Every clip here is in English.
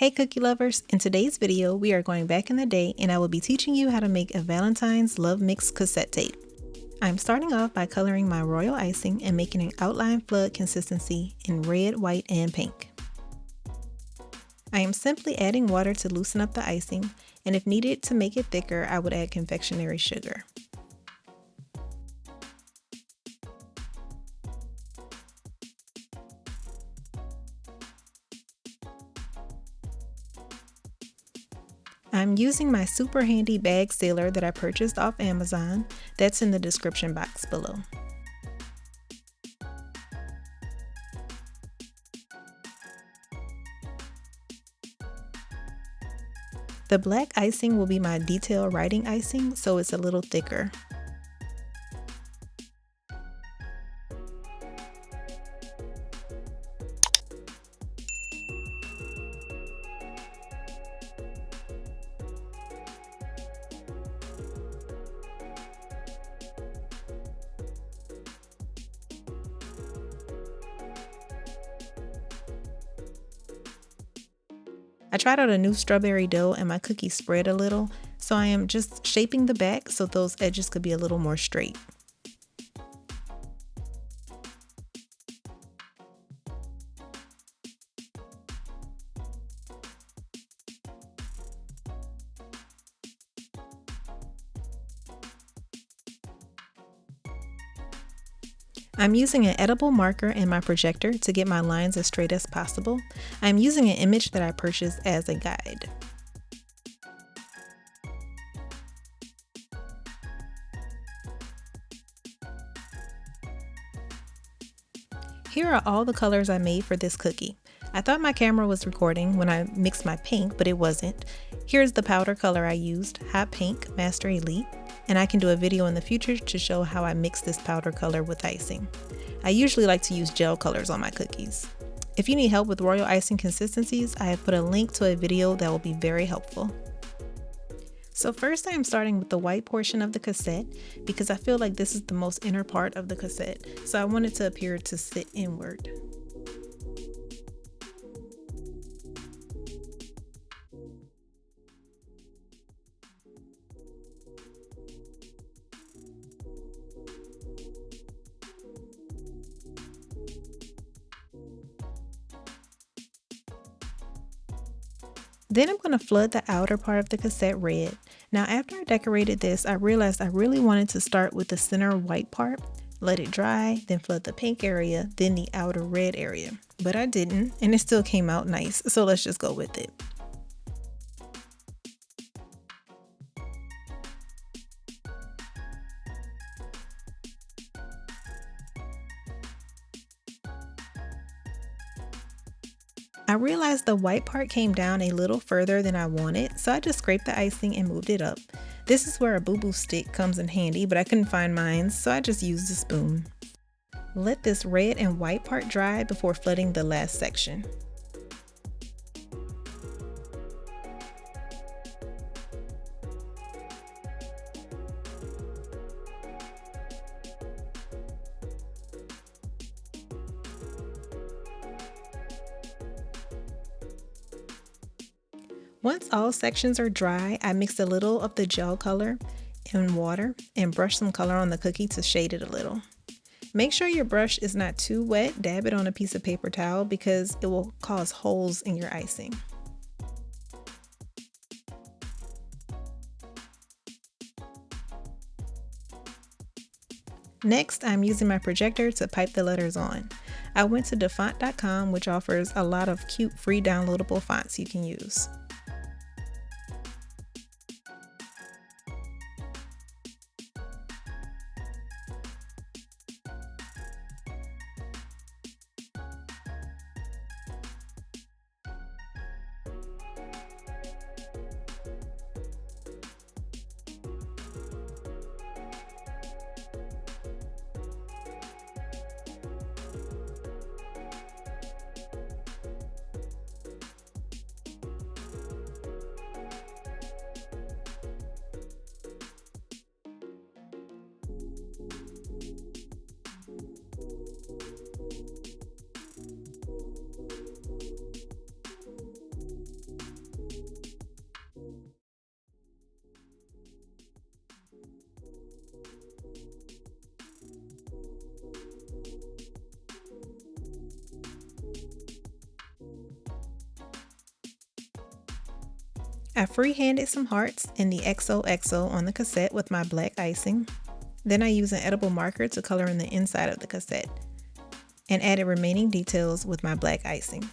Hey cookie lovers, in today's video we are going back in the day and I will be teaching you how to make a Valentine's Love Mix cassette tape. I'm starting off by coloring my royal icing and making an outline flood consistency in red, white, and pink. I am simply adding water to loosen up the icing, and if needed to make it thicker I would add confectionery sugar. I'm using my super handy bag sealer that I purchased off Amazon. That's in the description box below. The black icing will be my detail writing icing, so it's a little thicker. I tried out a new strawberry dough and my cookies spread a little, so I am just shaping the back so those edges could be a little more straight. I'm using an edible marker and my projector to get my lines as straight as possible. I'm using an image that I purchased as a guide. Here are all the colors I made for this cookie. I thought my camera was recording when I mixed my pink, but it wasn't. Here's the powder color I used, Hot Pink Master Elite, and I can do a video in the future to show how I mix this powder color with icing. I usually like to use gel colors on my cookies. If you need help with royal icing consistencies, I have put a link to a video that will be very helpful. So first I am starting with the white portion of the cassette because I feel like this is the most inner part of the cassette, so I want it to appear to sit inward. Then I'm going to flood the outer part of the cassette red. Now after I decorated this, I realized I really wanted to start with the center white part, let it dry, then flood the pink area, then the outer red area. But I didn't, and it still came out nice, so let's just go with it. I realized the white part came down a little further than I wanted, so I just scraped the icing and moved it up. This is where a boo-boo stick comes in handy, but I couldn't find mine, so I just used a spoon. Let this red and white part dry before flooding the last section. Once all sections are dry, I mix a little of the gel color in water and brush some color on the cookie to shade it a little. Make sure your brush is not too wet. Dab it on a piece of paper towel because it will cause holes in your icing. Next, I'm using my projector to pipe the letters on. I went to dafont.com, which offers a lot of cute free downloadable fonts you can use. I freehanded some hearts in the XOXO on the cassette with my black icing. Then I used an edible marker to color in the inside of the cassette and added remaining details with my black icing.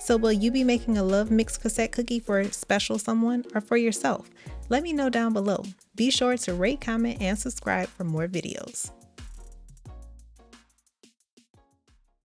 So will you be making a love mix cassette cookie for a special someone or for yourself? Let me know down below. Be sure to rate, comment, and subscribe for more videos.